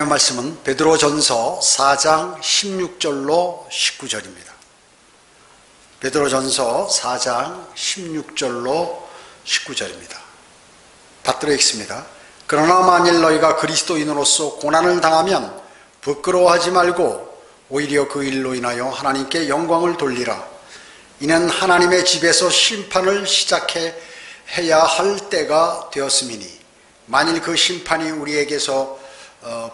말씀은 베드로전서 4장 16절로 19절입니다. 베드로전서 4장 16절로 19절입니다. 받들어 읽습니다. 그러나 만일 너희가 그리스도인으로서 고난을 당하면 부끄러워하지 말고 오히려 그 일로 인하여 하나님께 영광을 돌리라. 이는 하나님의 집에서 심판을 시작해야 할 때가 되었음이니 만일 그 심판이 우리에게서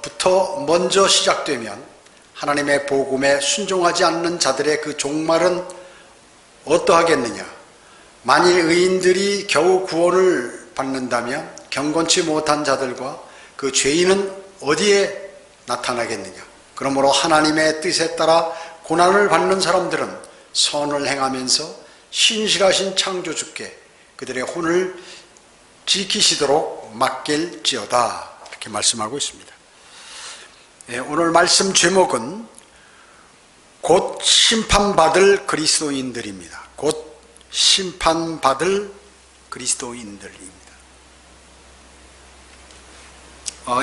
부터 먼저 시작되면 하나님의 복음에 순종하지 않는 자들의 그 종말은 어떠하겠느냐. 만일 의인들이 겨우 구원을 받는다면 경건치 못한 자들과 그 죄인은 어디에 나타나겠느냐. 그러므로 하나님의 뜻에 따라 고난을 받는 사람들은 선을 행하면서 신실하신 창조주께 그들의 혼을 지키시도록 맡길지어다. 이렇게 말씀하고 있습니다. 오늘 말씀 제목은 곧 심판받을 그리스도인들입니다. 곧 심판받을 그리스도인들입니다.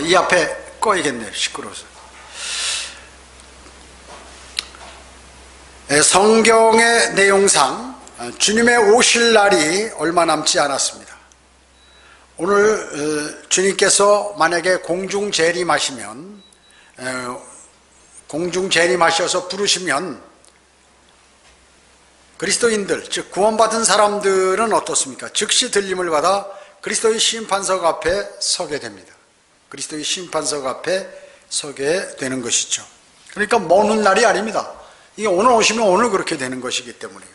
이 앞에 꺼야겠네요. 시끄러워서. 성경의 내용상 주님의 오실 날이 얼마 남지 않았습니다. 오늘 주님께서 만약에 공중 재림하시면 공중 재림하셔서 부르시면 그리스도인들, 즉 구원받은 사람들은 어떻습니까? 즉시 들림을 받아 그리스도의 심판석 앞에 서게 됩니다. 그리스도의 심판석 앞에 서게 되는 것이죠. 그러니까 먼 날이 아닙니다. 이게 오늘 오시면 오늘 그렇게 되는 것이기 때문에요.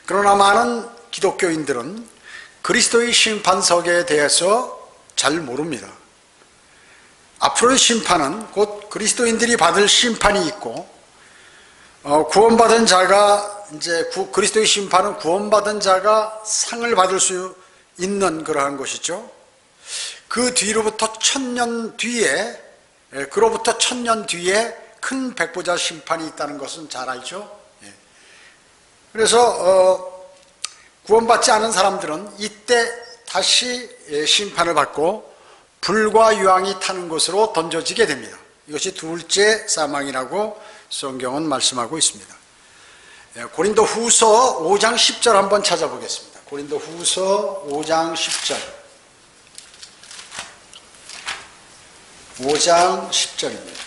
그러나 많은 기독교인들은 그리스도의 심판석에 대해서 잘 모릅니다. 앞으로의 심판은 곧 그리스도인들이 받을 심판이 있고, 구원받은 자가 이제 그리스도의 심판은 구원받은 자가 상을 받을 수 있는 그러한 것이죠. 그 뒤로부터 1000년 뒤에, 그로부터 1000년 뒤에 큰 백보자 심판이 있다는 것은 잘 알죠. 그래서 구원받지 않은 사람들은 이때 다시 심판을 받고 불과 유황이 타는 곳으로 던져지게 됩니다. 이것이 둘째 사망이라고 성경은 말씀하고 있습니다. 고린도 후서 5장 10절 한번 찾아보겠습니다. 고린도 후서 5장 10절. 5장 10절입니다.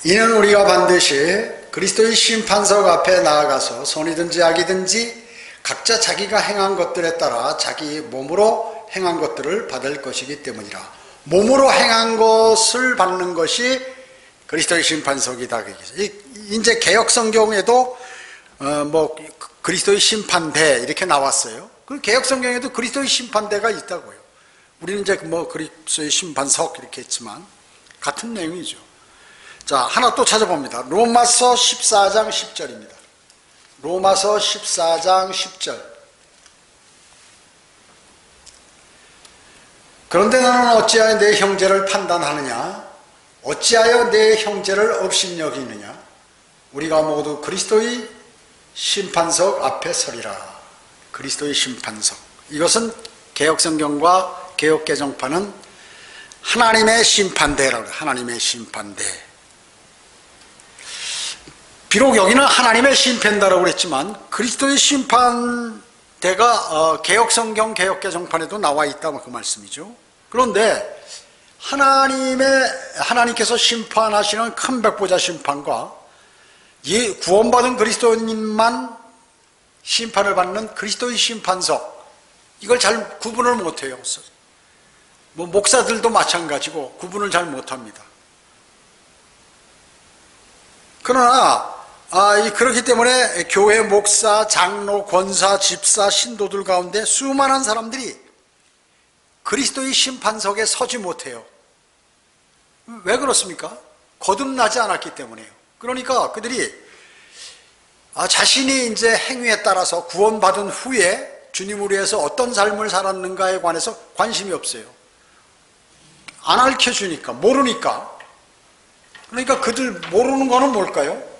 이는 우리가 반드시 그리스도의 심판석 앞에 나아가서 선이든지 악이든지 각자 자기가 행한 것들에 따라 자기 몸으로 행한 것들을 받을 것이기 때문이라. 몸으로 행한 것을 받는 것이 그리스도의 심판석이다. 이제 개역 성경에도 그리스도의 심판대 이렇게 나왔어요. 그 개역 성경에도 그리스도의 심판대가 있다고요. 우리는 이제 그리스도의 심판석 이렇게 했지만 같은 내용이죠. 자, 하나 또 찾아봅니다. 로마서 14장 10절입니다. 로마서 14장 10절. 그런데 너는 어찌하여 내 형제를 판단하느냐? 어찌하여 내 형제를 업신여기느냐? 우리가 모두 그리스도의 심판석 앞에 서리라. 그리스도의 심판석. 이것은 개역성경과 개역개정판은 하나님의 심판대라고 해요. 하나님의 심판대. 비록 여기는 하나님의 심판대라고 그랬지만 그리스도의 심판대가 개역성경 개역개정판에도 나와 있다 그 말씀이죠. 그런데 하나님께서 심판하시는 큰 백보자 심판과 이 구원받은 그리스도인만 심판을 받는 그리스도의 심판석, 이걸 잘 구분을 못해요. 목사들도 마찬가지고 구분을 잘 못합니다. 그러나 그렇기 때문에 교회 목사, 장로, 권사, 집사, 신도들 가운데 수많은 사람들이 그리스도의 심판석에 서지 못해요. 왜 그렇습니까? 거듭나지 않았기 때문에요. 그러니까 그들이 자신이 이제 행위에 따라서 구원받은 후에 주님을 위해서 어떤 삶을 살았는가에 관해서 관심이 없어요. 안 알려주니까, 모르니까. 그러니까 그들 모르는 거는 뭘까요?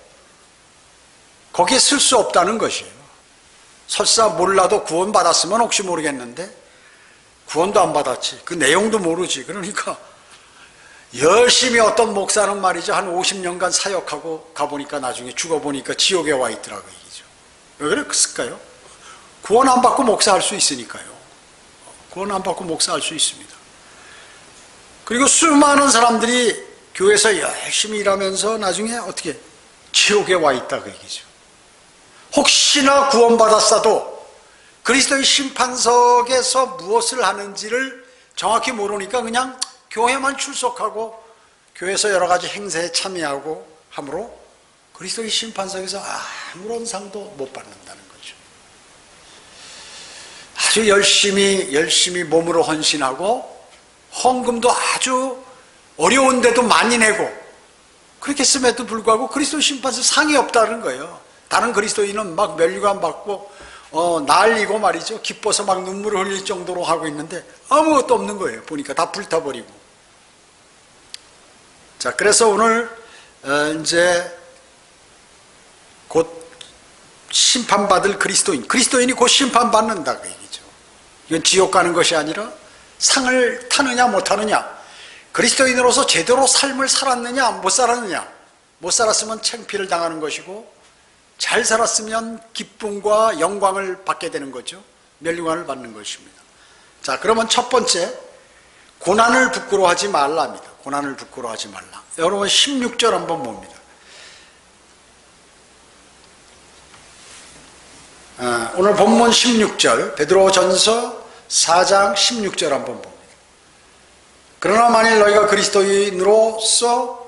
거기에 쓸 수 없다는 것이에요. 설사 몰라도 구원받았으면 혹시 모르겠는데 구원도 안 받았지. 그 내용도 모르지. 그러니까 열심히 어떤 목사는 말이죠. 한 50년간 사역하고 가보니까 나중에 죽어보니까 지옥에 와 있더라고요. 얘기죠. 왜 그랬을까요? 구원 안 받고 목사할 수 있으니까요. 구원 안 받고 목사할 수 있습니다. 그리고 수많은 사람들이 교회에서 열심히 일하면서 나중에 어떻게 지옥에 와 있다 그 얘기죠. 혹시나 구원받았어도 그리스도의 심판석에서 무엇을 하는지를 정확히 모르니까 그냥 교회만 출석하고 교회에서 여러 가지 행사에 참여하고 함으로 그리스도의 심판석에서 아무런 상도 못 받는다는 거죠. 아주 열심히 몸으로 헌신하고 헌금도 아주 어려운데도 많이 내고 그렇게 했음에도 불구하고 그리스도의 심판석 상이 없다는 거예요. 다른 그리스도인은 막 면류관 받고 난리고 말이죠. 기뻐서 막 눈물을 흘릴 정도로 하고 있는데 아무것도 없는 거예요. 보니까 다 불타버리고. 자, 그래서 오늘 이제 곧 심판받을 그리스도인이 곧 심판받는다 그 얘기죠. 이건 지옥 가는 것이 아니라 상을 타느냐 못 타느냐, 그리스도인으로서 제대로 삶을 살았느냐 못 살았느냐, 못 살았으면 창피를 당하는 것이고 잘 살았으면 기쁨과 영광을 받게 되는 거죠. 면류관을 받는 것입니다. 자, 그러면 첫 번째, 고난을 부끄러워하지 말라입니다. 고난을 부끄러워하지 말라. 여러분 16절 한번 봅니다. 오늘 본문 16절, 베드로전서 4장 16절 한번 봅니다. 그러나 만일 너희가 그리스도인으로서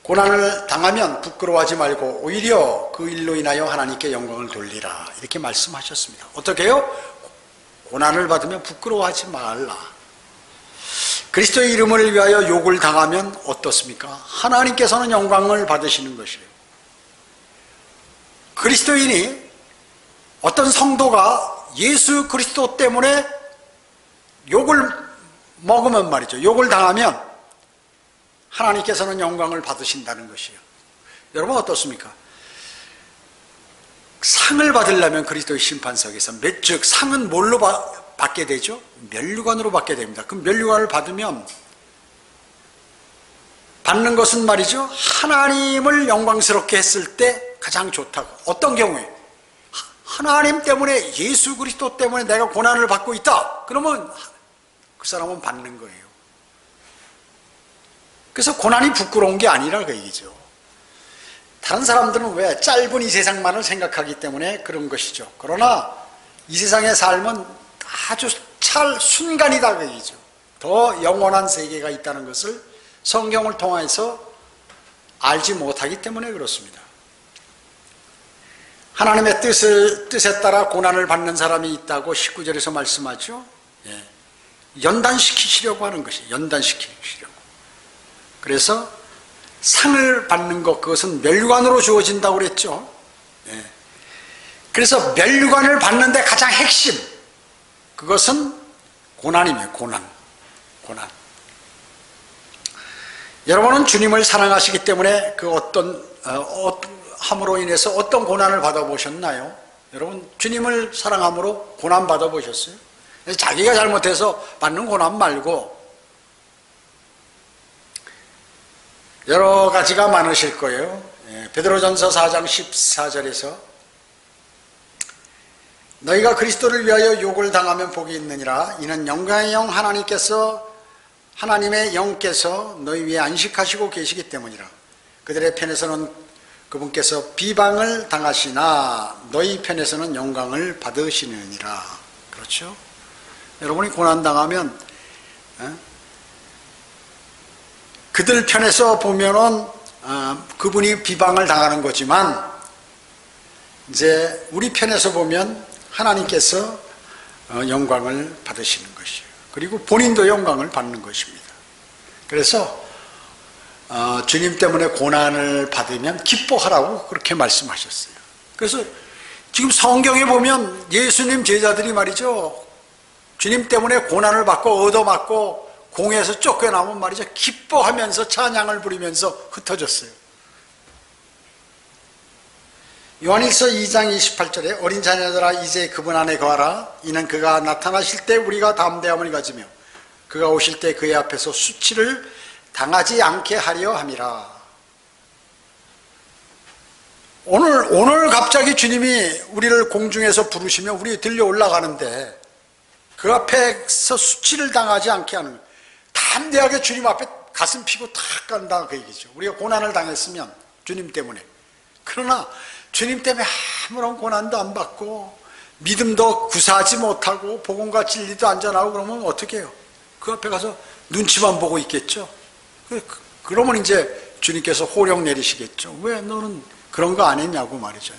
고난을 당하면 부끄러워하지 말고 오히려 그 일로 인하여 하나님께 영광을 돌리라. 이렇게 말씀하셨습니다. 어떻게 해요? 고난을 받으면 부끄러워하지 말라. 그리스도의 이름을 위하여 욕을 당하면 어떻습니까? 하나님께서는 영광을 받으시는 것이에요. 그리스도인이, 어떤 성도가 예수 그리스도 때문에 욕을 먹으면 말이죠. 욕을 당하면 하나님께서는 영광을 받으신다는 것이에요. 여러분 어떻습니까? 상을 받으려면 그리스도의 심판석에서, 즉 상은 뭘로 받게 되죠? 면류관으로 받게 됩니다. 그럼 면류관을 받으면 받는 것은 말이죠, 하나님을 영광스럽게 했을 때 가장 좋다고. 어떤 경우에 하나님 때문에, 예수 그리스도 때문에 내가 고난을 받고 있다, 그러면 그 사람은 받는 거예요. 그래서 고난이 부끄러운 게 아니라 그 얘기죠. 다른 사람들은 왜? 짧은 이 세상만을 생각하기 때문에 그런 것이죠. 그러나 이 세상의 삶은 아주 순간이다 그 얘기죠. 더 영원한 세계가 있다는 것을 성경을 통해서 알지 못하기 때문에 그렇습니다. 하나님의 뜻에 따라 고난을 받는 사람이 있다고 19절에서 말씀하죠. 예. 연단시키시려고 하는 것이, 연단시키시려고. 그래서 상을 받는 것, 그것은 면류관으로 주어진다고 그랬죠. 예. 그래서 면류관을 받는데 가장 핵심, 그것은 고난이에요. 고난. 여러분은 주님을 사랑하시기 때문에 그 함으로 인해서 어떤 고난을 받아보셨나요? 여러분 주님을 사랑함으로 고난 받아보셨어요? 자기가 잘못해서 받는 고난 말고 여러 가지가 많으실 거예요. 베드로전서 4장 14절에서 너희가 그리스도를 위하여 욕을 당하면 복이 있느니라. 이는 영광의 영 하나님의 영께서 너희 위에 안식하시고 계시기 때문이라. 그들의 편에서는 그분께서 비방을 당하시나 너희 편에서는 영광을 받으시느니라. 그렇죠? 여러분이 고난당하면 그들 편에서 보면은 그분이 비방을 당하는 거지만, 이제 우리 편에서 보면 하나님께서 영광을 받으시는 것이에요. 그리고 본인도 영광을 받는 것입니다. 그래서 주님 때문에 고난을 받으면 기뻐하라고 그렇게 말씀하셨어요. 그래서 지금 성경에 보면 예수님 제자들이 말이죠, 주님 때문에 고난을 받고 얻어맞고 공에서 쫓겨나면 말이죠, 기뻐하면서 찬양을 부리면서 흩어졌어요. 요한일서 2장 28절에 어린 자녀들아 이제 그분 안에 거하라. 이는 그가 나타나실 때 우리가 담대함을 가지며 그가 오실 때 그의 앞에서 수치를 당하지 않게 하려 함이라. 오늘 갑자기 주님이 우리를 공중에서 부르시며 우리 들려 올라가는데 그 앞에서 수치를 당하지 않게 하는, 담대하게 주님 앞에 가슴 피고 탁 간다 그 얘기죠. 우리가 고난을 당했으면 주님 때문에, 그러나 주님 때문에 아무런 고난도 안 받고 믿음도 구사하지 못하고 복음과 진리도 안 전하고 그러면 어떻게 해요? 그 앞에 가서 눈치만 보고 있겠죠. 그러면 이제 주님께서 호령 내리시겠죠. 왜 너는 그런 거 안 했냐고 말이죠.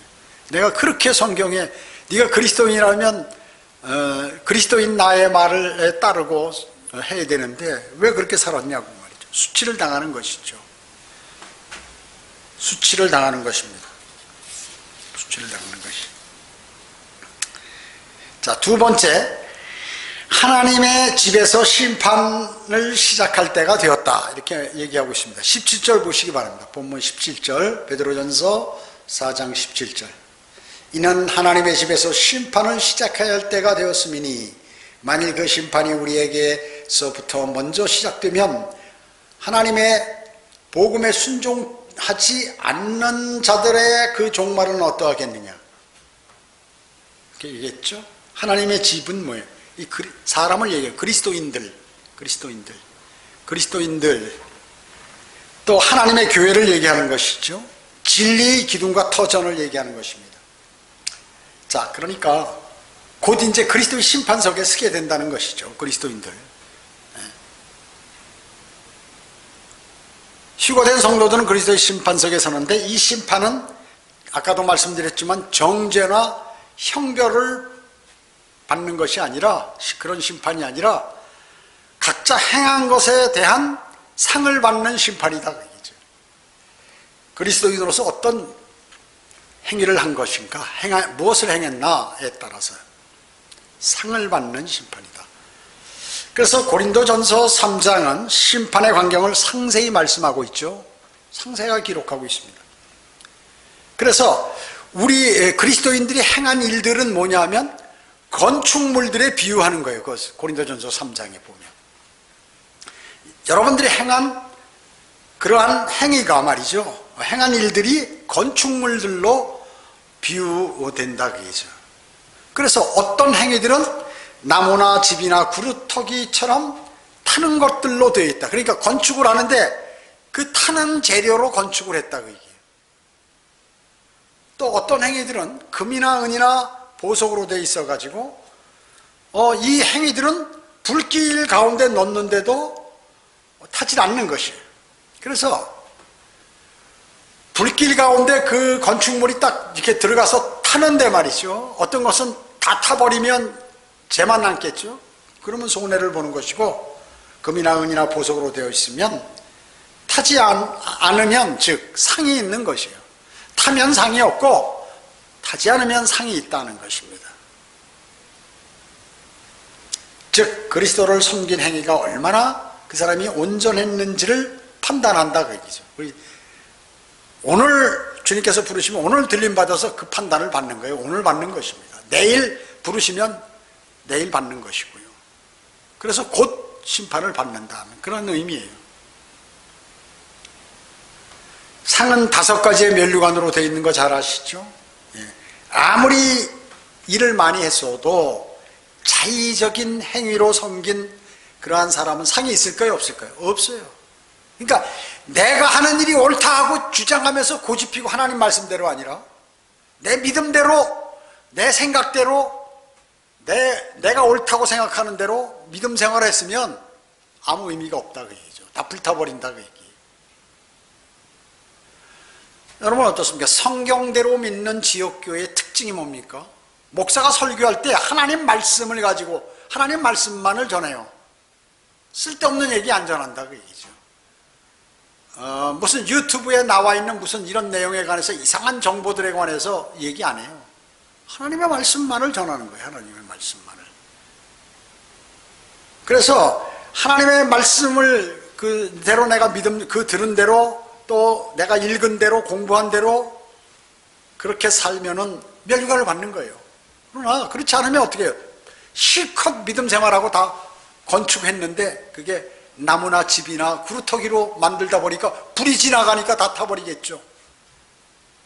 내가 그렇게 성경에 네가 그리스도인이라면 그리스도인 나의 말을 따르고 해야 되는데 왜 그렇게 살았냐고 말이죠. 수치를 당하는 것이죠. 수치를 당하는 것입니다. 수치를 당하는 것이. 자, 두 번째, 하나님의 집에서 심판을 시작할 때가 되었다, 이렇게 얘기하고 있습니다. 17절 보시기 바랍니다. 본문 17절, 베드로전서 4장 17절. 이는 하나님의 집에서 심판을 시작해야 할 때가 되었음이니 만일 그 심판이 우리에게서부터 먼저 시작되면 하나님의 복음에 순종하지 않는 자들의 그 종말은 어떠하겠느냐, 이렇게 얘기했죠. 하나님의 집은 뭐예요? 이 사람을 얘기해요. 그리스도인들, 또 하나님의 교회를 얘기하는 것이죠. 진리의 기둥과 터전을 얘기하는 것입니다. 자, 그러니까 곧 이제 그리스도의 심판석에 서게 된다는 것이죠. 그리스도인들. 휴거된 성도들은 그리스도의 심판석에 서는데, 이 심판은 아까도 말씀드렸지만 정죄나 형벌을 받는 것이 아니라, 그런 심판이 아니라 각자 행한 것에 대한 상을 받는 심판이다, 그 얘기죠. 그리스도인으로서 어떤 행위를 한 것인가, 무엇을 행했나에 따라서 상을 받는 심판이다. 그래서 고린도전서 3장은 심판의 광경을 상세히 말씀하고 있죠. 상세하게 기록하고 있습니다. 그래서 우리 그리스도인들이 행한 일들은 뭐냐 하면 건축물들에 비유하는 거예요. 그 고린도전서 3장에 보면 여러분들이 행한 그러한 행위가 말이죠, 행한 일들이 건축물들로 비유된다 그러죠. 그래서 어떤 행위들은 나무나 집이나 그루터기처럼 타는 것들로 되어 있다. 그러니까 건축을 하는데 그 타는 재료로 건축을 했다 그 얘기예요. 또 어떤 행위들은 금이나 은이나 보석으로 되어 있어 가지고 이 행위들은 불길 가운데 넣는데도 타질 않는 것이에요. 그래서 불길 가운데 그 건축물이 딱 이렇게 들어가서 타는데 말이죠, 어떤 것은 다 타버리면 재만 남겠죠. 그러면 손해를 보는 것이고, 금이나 은이나 보석으로 되어 있으면 타지 않으면 즉 상이 있는 것이에요. 타면 상이 없고 타지 않으면 상이 있다는 것입니다. 즉 그리스도를 섬긴 행위가 얼마나 그 사람이 온전했는지를 판단한다 그 얘기죠. 오늘 주님께서 부르시면 오늘 들림 받아서 그 판단을 받는 거예요. 오늘 받는 것입니다. 내일 부르시면 내일 받는 것이고요. 그래서 곧 심판을 받는다는 그런 의미예요. 상은 5가지의 면류관으로 되어 있는 거 잘 아시죠? 아무리 일을 많이 했어도 자의적인 행위로 섬긴 그러한 사람은 상이 있을까요, 없을까요? 없어요. 그러니까 내가 하는 일이 옳다 하고 주장하면서 고집피고 하나님 말씀대로 아니라 내 믿음대로, 내 생각대로, 내가 옳다고 생각하는 대로 믿음 생활을 했으면 아무 의미가 없다 그 얘기죠. 다 불타버린다 그 얘기. 여러분 어떻습니까? 성경대로 믿는 지역교회의 특징이 뭡니까? 목사가 설교할 때 하나님 말씀을 가지고 하나님 말씀만을 전해요. 쓸데없는 얘기 안 전한다 그 얘기죠. 무슨 유튜브에 나와 있는 무슨 이런 내용에 관해서 이상한 정보들에 관해서 얘기 안 해요. 하나님의 말씀만을 전하는 거예요. 하나님의 말씀만을. 그래서 하나님의 말씀을 그대로 내가 들은 대로 또 내가 읽은 대로 공부한 대로 그렇게 살면은 멸류관을 받는 거예요. 그러나 그렇지 않으면 어떻게 해요? 실컷 믿음 생활하고 다 건축했는데 그게 나무나 집이나 구루터기로 만들다 보니까 불이 지나가니까 다 타버리겠죠.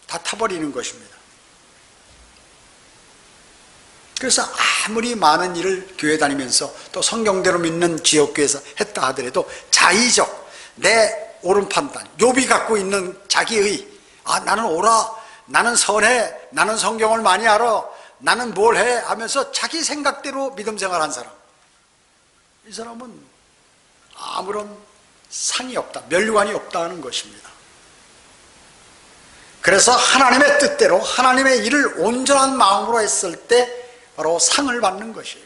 다 타버리는 것입니다. 그래서 아무리 많은 일을 교회 다니면서 또 성경대로 믿는 지역교회에서 했다 하더라도 자의적 내 옳은 판단, 욥이 갖고 있는 자기의 나는 옳아, 나는 선해, 나는 성경을 많이 알아, 나는 뭘 해 하면서 자기 생각대로 믿음 생활한 사람, 이 사람은 아무런 상이 없다, 멸류관이 없다는 것입니다. 그래서 하나님의 뜻대로 하나님의 일을 온전한 마음으로 했을 때 바로 상을 받는 것이에요.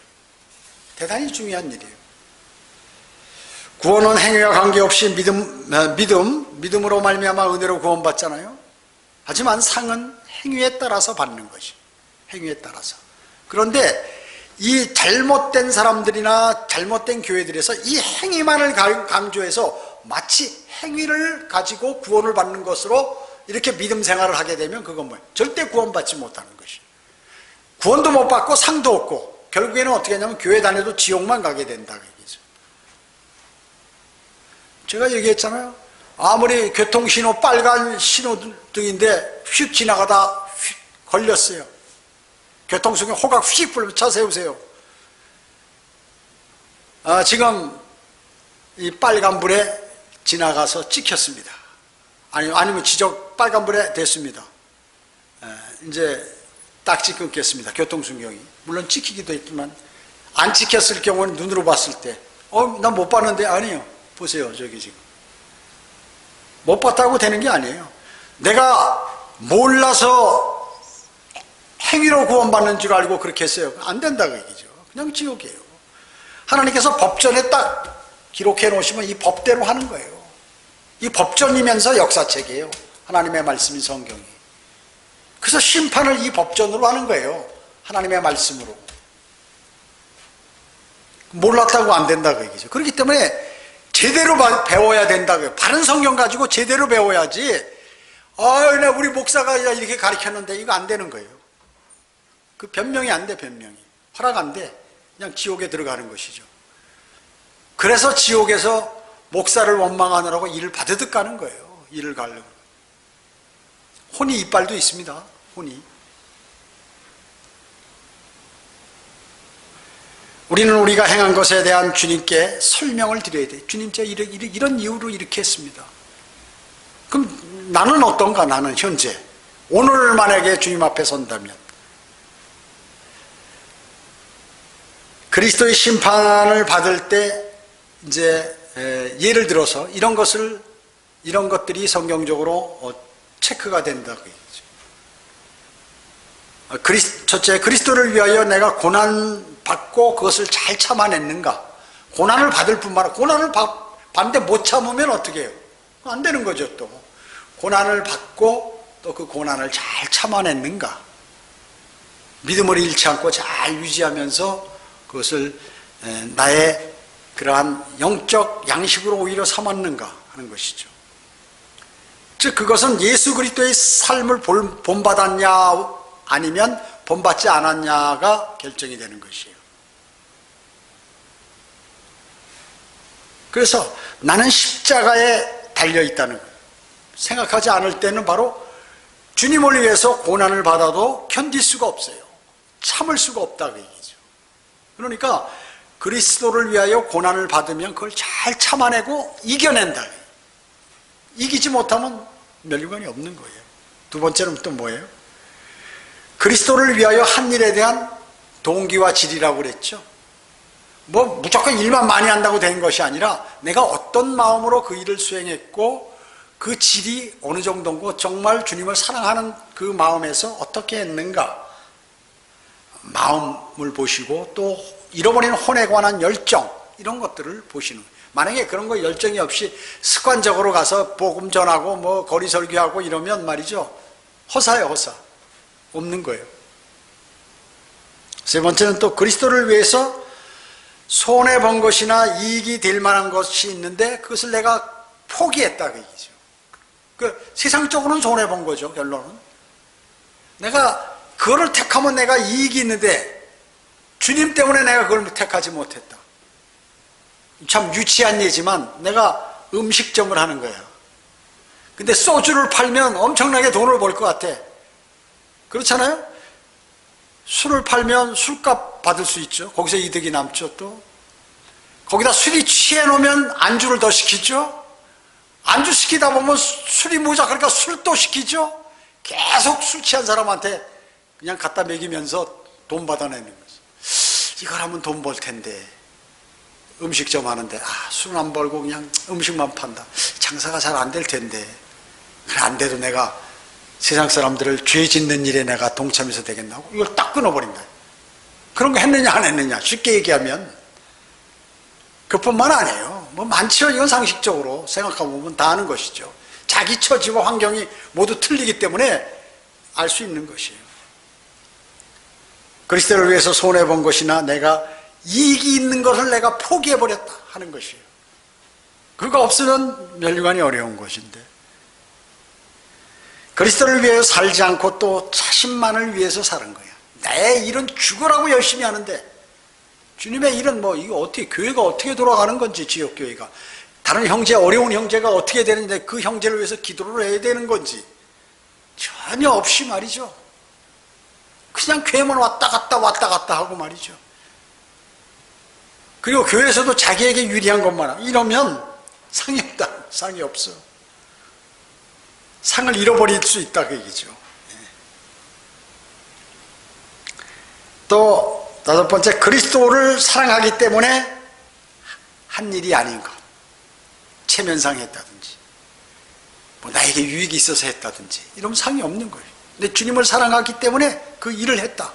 대단히 중요한 일이에요. 구원은 행위와 관계없이 믿음으로 말미암아 은혜로 구원받잖아요. 하지만 상은 행위에 따라서 받는 것이, 행위에 따라서. 그런데 이 잘못된 사람들이나 잘못된 교회들에서 이 행위만을 강조해서 마치 행위를 가지고 구원을 받는 것으로 이렇게 믿음 생활을 하게 되면 그건 뭐예요? 절대 구원받지 못하는 것이에요. 구원도 못 받고 상도 없고 결국에는 어떻게 하냐면 교회 다녀도 지옥만 가게 된다 그 얘기죠. 제가 얘기했잖아요. 아무리 교통신호 빨간 신호등인데 휙 지나가다 휙 걸렸어요. 교통수경 호각 휙 불면 차 세우세요. 지금 이 빨간불에 지나가서 찍혔습니다. 아니면 지적 빨간불에 됐습니다. 이제 딱지 끊겠습니다. 교통수경이. 물론 찍히기도 했지만 안 찍혔을 경우는 눈으로 봤을 때 난 못 봤는데 아니에요. 보세요. 저기 지금. 못 봤다고 되는 게 아니에요. 내가 몰라서 행위로 구원받는 줄 알고 그렇게 했어요. 안 된다고 얘기죠. 그냥 지옥이에요. 하나님께서 법전에 딱 기록해 놓으시면 이 법대로 하는 거예요. 이 법전이면서 역사책이에요. 하나님의 말씀인 성경이. 그래서 심판을 이 법전으로 하는 거예요. 하나님의 말씀으로. 몰랐다고 안 된다고 얘기죠. 그렇기 때문에 제대로 배워야 된다고요. 바른 성경 가지고 제대로 배워야지. 우리 목사가 이렇게 가르쳤는데 이거 안 되는 거예요. 그 변명이 안 돼, 변명이. 허락 안 돼. 그냥 지옥에 들어가는 것이죠. 그래서 지옥에서 목사를 원망하느라고 일을 받으듯 가는 거예요. 일을 가려고. 혼이 이빨도 있습니다. 혼이. 우리는 우리가 행한 것에 대한 주님께 설명을 드려야 돼. 주님, 제가 이런 이유로 이렇게 했습니다. 그럼 나는 어떤가? 나는 현재. 오늘 만약에 주님 앞에 선다면 그리스도의 심판을 받을 때 이제 예를 들어서 이런 것들이 성경적으로 체크가 된다고 얘기죠. 첫째, 그리스도를 위하여 내가 고난 받고 그것을 잘 참아냈는가? 고난을 받을 뿐만 아니라 고난을 받는데 못 참으면 어떻게 해요? 안 되는 거죠. 또 고난을 받고 또 그 고난을 잘 참아냈는가? 믿음을 잃지 않고 잘 유지하면서 그것을 나의 그러한 영적 양식으로 오히려 삼았는가 하는 것이죠. 즉 그것은 예수 그리스도의 삶을 본받았냐 아니면 본받지 않았냐가 결정이 되는 것이에요. 그래서 나는 십자가에 달려있다는 거예요. 생각하지 않을 때는 바로 주님을 위해서 고난을 받아도 견딜 수가 없어요. 참을 수가 없다고 얘기죠. 그러니까 그리스도를 위하여 고난을 받으면 그걸 잘 참아내고 이겨낸다. 이기지 못하면 멸류관이 없는 거예요. 두 번째는 또 뭐예요? 그리스도를 위하여 한 일에 대한 동기와 질이라고 그랬죠. 무조건 일만 많이 한다고 된 것이 아니라 내가 어떤 마음으로 그 일을 수행했고 그 질이 어느 정도고 정말 주님을 사랑하는 그 마음에서 어떻게 했는가 마음을 보시고 또 잃어버린 혼에 관한 열정 이런 것들을 보시는 거예요. 만약에 그런 거 열정이 없이 습관적으로 가서 복음 전하고 거리 설교하고 이러면 말이죠. 허사예요, 허사. 없는 거예요. 세 번째는 또 그리스도를 위해서 손해본 것이나 이익이 될 만한 것이 있는데 그것을 내가 포기했다 그 얘기죠. 세상적으로는 손해본 거죠, 결론은. 내가 그거를 택하면 내가 이익이 있는데 주님 때문에 내가 그걸 택하지 못했다. 참 유치한 예지만 내가 음식점을 하는 거야. 근데 소주를 팔면 엄청나게 돈을 벌 것 같아. 그렇잖아요? 술을 팔면 술값 받을 수 있죠. 거기서 이득이 남죠. 또 거기다 술이 취해 놓으면 안주를 더 시키죠. 안주 시키다 보면 술이 모자라니까 술 또 시키죠. 계속 술 취한 사람한테 그냥 갖다 먹이면서 돈 받아내는 거죠. 이걸 하면 돈 벌 텐데 음식점 하는데 술은 안 벌고 그냥 음식만 판다. 장사가 잘 안 될 텐데 그래 안 돼도 내가 세상 사람들을 죄 짓는 일에 내가 동참해서 되겠나 하고 이걸 딱 끊어버린다. 그런 거 했느냐 안 했느냐 쉽게 얘기하면 그뿐만 아니에요. 뭐 많죠. 이건 상식적으로 생각해보면 다 아는 것이죠. 자기 처지와 환경이 모두 틀리기 때문에 알 수 있는 것이에요. 그리스도를 위해서 손해본 것이나 내가 이익이 있는 것을 내가 포기해버렸다 하는 것이에요. 그거 없으면 멸류관이 어려운 것인데 그리스도를 위해서 살지 않고 또 자신만을 위해서 사는 거야. 내 일은 죽으라고 열심히 하는데 주님의 일은 뭐 이거 어떻게 교회가 어떻게 돌아가는 건지 지역교회가 다른 형제 어려운 형제가 어떻게 되는데 그 형제를 위해서 기도를 해야 되는 건지 전혀 없이 말이죠. 그냥 교회만 왔다 갔다 하고 말이죠. 그리고 교회에서도 자기에게 유리한 것만 이러면 상이 없다. 상이 없어. 상을 잃어버릴 수 있다 그 얘기죠. 또 다섯 번째, 그리스도를 사랑하기 때문에 한 일이 아닌 것. 체면상 했다든지 뭐 나에게 유익이 있어서 했다든지 이러면 상이 없는 거예요. 근데 주님을 사랑하기 때문에 그 일을 했다.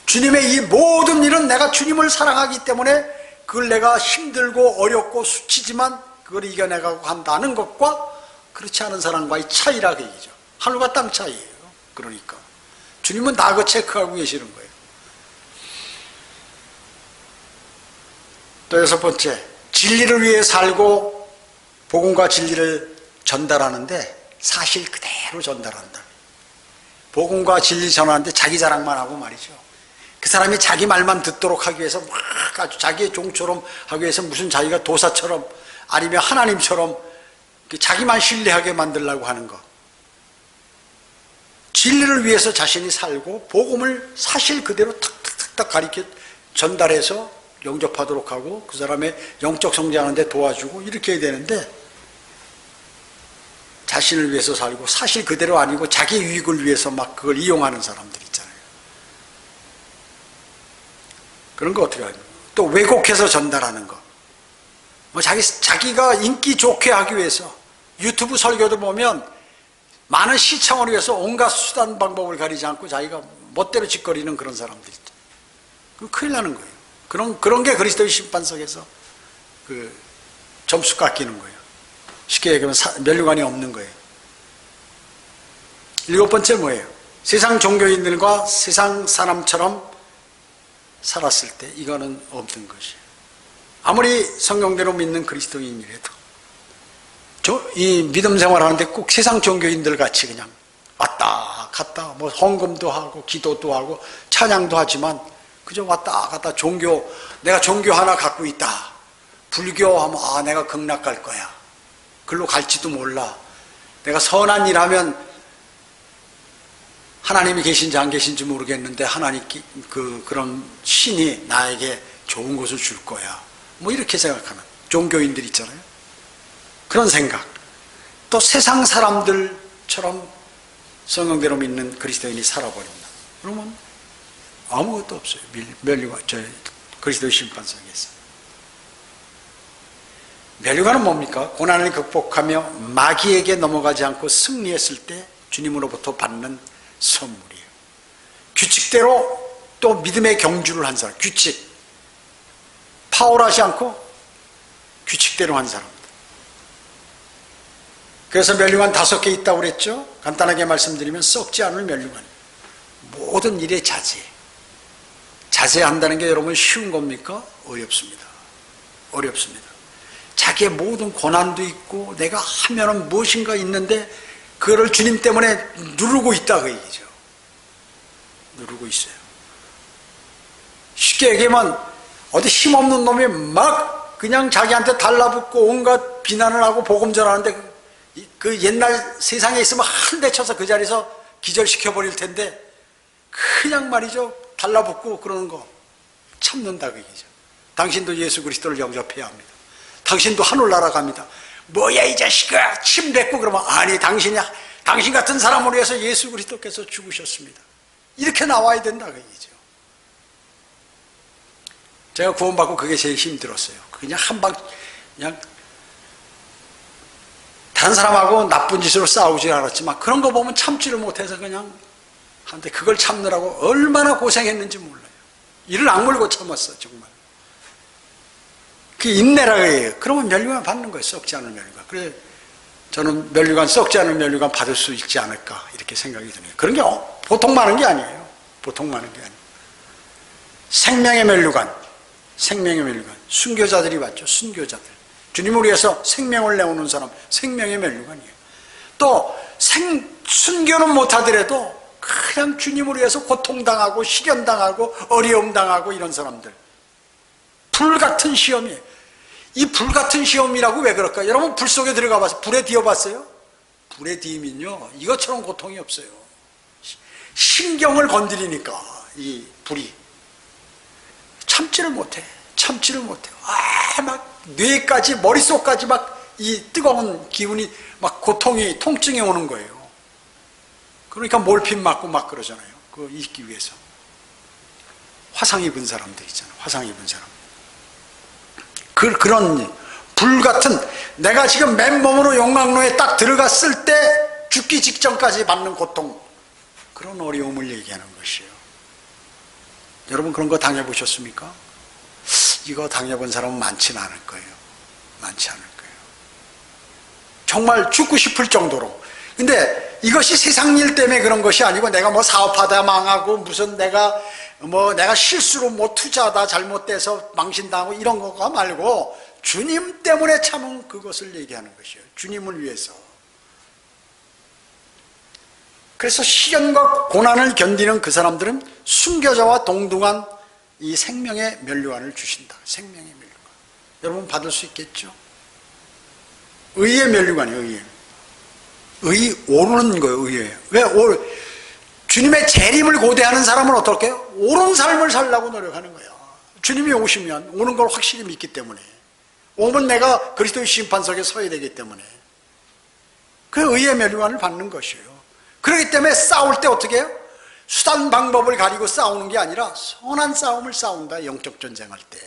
주님의 이 모든 일은 내가 주님을 사랑하기 때문에 그걸 내가 힘들고 어렵고 수치지만 그걸 이겨내가고 한다는 것과 그렇지 않은 사람과의 차이라 그 얘기죠. 하늘과 땅 차이예요. 그러니까 주님은 다 그 체크하고 계시는 거예요. 또 여섯 번째, 진리를 위해 살고 복음과 진리를 전달하는데 사실 그대로 전달한다. 복음과 진리 전하는데 자기 자랑만 하고 말이죠. 그 사람이 자기 말만 듣도록 하기 위해서 막 아주 자기의 종처럼 하기 위해서 무슨 자기가 도사처럼 아니면 하나님처럼 자기만 신뢰하게 만들려고 하는 것. 진리를 위해서 자신이 살고 복음을 사실 그대로 탁탁탁탁 가리켜 전달해서 영접하도록 하고 그 사람의 영적 성장하는 데 도와주고 이렇게 해야 되는데 자신을 위해서 살고 사실 그대로 아니고 자기 유익을 위해서 막 그걸 이용하는 사람들 있잖아요. 그런 거 어떻게 하냐. 또 왜곡해서 전달하는 거. 뭐 자기가 인기 좋게 하기 위해서 유튜브 설교도 보면 많은 시청을 위해서 온갖 수단 방법을 가리지 않고 자기가 멋대로 짓거리는 그런 사람들이 있죠. 그 큰일 나는 거예요. 그런 게 그리스도의 심판석에서 그 점수 깎이는 거예요. 쉽게 얘기하면 면류관이 없는 거예요. 일곱 번째 뭐예요? 세상 종교인들과 세상 사람처럼 살았을 때 이거는 없는 것이에요. 아무리 성경대로 믿는 그리스도인이라도 이 믿음 생활하는데 꼭 세상 종교인들 같이 그냥 왔다 갔다 뭐 헌금도 하고 기도도 하고 찬양도 하지만 그저 왔다 갔다 내가 종교 하나 갖고 있다. 불교하면 내가 극락 갈 거야. 글로 갈지도 몰라. 내가 선한 일 하면 하나님이 계신지 안 계신지 모르겠는데 그런 신이 나에게 좋은 것을 줄 거야. 뭐 이렇게 생각하는 종교인들 있잖아요. 그런 생각. 또 세상 사람들처럼 성경대로 믿는 그리스도인이 살아버린다. 그러면 아무것도 없어요. 그리스도의 심판석에서. 면류관은 뭡니까? 고난을 극복하며 마귀에게 넘어가지 않고 승리했을 때 주님으로부터 받는 선물이에요. 규칙대로 또 믿음의 경주를 한 사람. 규칙. 파울하지 않고 규칙대로 한 사람. 그래서 면류관 5개 있다고 그랬죠. 간단하게 말씀드리면 썩지 않을 면류관. 모든 일에 자제한다는 게 여러분 쉬운 겁니까? 어렵습니다. 어렵습니다. 자기의 모든 고난도 있고 내가 하면은 무엇인가 있는데 그거를 주님 때문에 누르고 있다 그 얘기죠. 누르고 있어요. 쉽게 얘기하면 어디 힘없는 놈이 막 그냥 자기한테 달라붙고 온갖 비난을 하고 복음 전하는데 그 옛날 세상에 있으면 한 대 쳐서 그 자리에서 기절시켜버릴 텐데 그냥 말이죠 달라붙고 그러는 거 참는다 그 얘기죠. 당신도 예수 그리스도를 영접해야 합니다. 당신도 하늘나라 갑니다. 뭐야 이 자식아 침 뱉고 그러면 아니 당신 같은 사람을 위해서 예수 그리스도께서 죽으셨습니다. 이렇게 나와야 된다 그 얘기죠. 제가 구원받고 그게 제일 힘들었어요. 그냥 한방 그냥 다른 사람하고 나쁜 짓으로 싸우지 않았지만 그런 거 보면 참지를 못해서 그냥 한데 그걸 참느라고 얼마나 고생했는지 몰라요. 이를 악물고 참았어 정말. 그게 인내라고 해요. 그러면 면류관 받는 거예요. 썩지 않은 면류관. 그래 저는 면류관 썩지 않은 면류관 받을 수 있지 않을까 이렇게 생각이 드네요. 그런 게 보통 많은 게 아니에요. 보통 많은 게 아니에요. 생명의 면류관, 생명의 면류관. 순교자들이 받죠. 순교자들. 주님을 위해서 생명을 내오는 사람, 생명의 면류관이에요. 또 순교는 못하더라도 그냥 주님을 위해서 고통당하고 시련당하고 어려움당하고 이런 사람들. 불같은 시험이에요. 이 불같은 시험이라고 왜 그럴까? 여러분 불 속에 들어가 봤어요? 불에 뒤어봤어요? 불에 뒤면요 이것처럼 고통이 없어요. 신경을 건드리니까 이 불이 참지를 못해. 막 뇌까지 머릿속까지 막 이 뜨거운 기운이 막 고통이 통증이 오는 거예요. 그러니까 몰핀 맞고 막 그러잖아요. 그거 잊기 위해서. 화상 입은 사람들 있잖아요. 화상 입은 사람. 그런 불같은 내가 지금 맨몸으로 용광로에 딱 들어갔을 때 죽기 직전까지 받는 고통, 그런 어려움을 얘기하는 것이에요. 여러분 그런 거 당해보셨습니까? 이거 당해본 사람은 많지는 않을 거예요. 많지 않을 거예요. 정말 죽고 싶을 정도로. 근데 이것이 세상 일 때문에 그런 것이 아니고 내가 뭐 사업하다 망하고 무슨 내가 실수로 뭐 투자하다 잘못돼서 망신당하고 이런 거가 말고 주님 때문에 참은 그것을 얘기하는 것이에요. 주님을 위해서. 그래서 시련과 고난을 견디는 그 사람들은 순교자와 동등한 이 생명의 면류관을 주신다. 생명의 면류관. 여러분 받을 수 있겠죠? 의의 면류관이에요. 의의 오르는 거예요. 의의. 왜 주님의 재림을 고대하는 사람은 어떨까요? 옳은 삶을 살려고 노력하는 거예요. 주님이 오시면 오는 걸 확실히 믿기 때문에 오면 내가 그리스도의 심판석에 서야 되기 때문에 그 의의 면류관을 받는 것이에요. 그렇기 때문에 싸울 때 어떻게 해요? 수단 방법을 가리고 싸우는 게 아니라 선한 싸움을 싸운다. 영적 전쟁할 때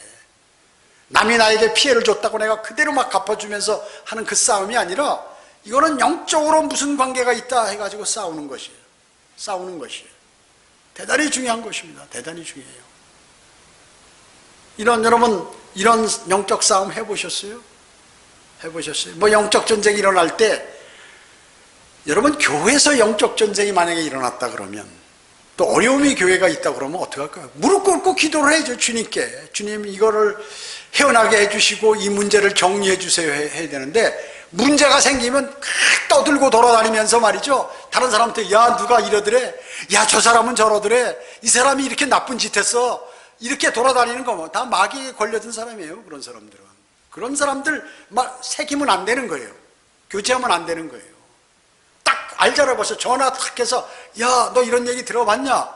남이 나에게 피해를 줬다고 내가 그대로 막 갚아주면서 하는 그 싸움이 아니라 이거는 영적으로 무슨 관계가 있다 해가지고 싸우는 것이에요. 대단히 중요한 것입니다. 대단히 중요해요. 여러분 이런 영적 싸움 해보셨어요? 뭐 영적 전쟁이 일어날 때 여러분 교회에서 영적 전쟁이 만약에 일어났다 그러면 또 어려움이 교회가 있다 그러면 어떡할까요? 무릎 꿇고 기도를 해야죠. 주님께. 주님 이거를 헤어나게 해주시고 이 문제를 정리해 주세요 해야 되는데 문제가 생기면 떠들고 돌아다니면서 말이죠. 다른 사람한테 야 누가 이러더래. 야 저 사람은 저러더래. 이 사람이 이렇게 나쁜 짓 했어. 이렇게 돌아다니는 거 뭐 다 마귀에 걸려든 사람이에요. 그런 사람들은. 그런 사람들 막 새기면 안 되는 거예요. 교제하면 안 되는 거예요. 딱 알잖아. 벌써 전화 탁 해서 야 너 이런 얘기 들어봤냐?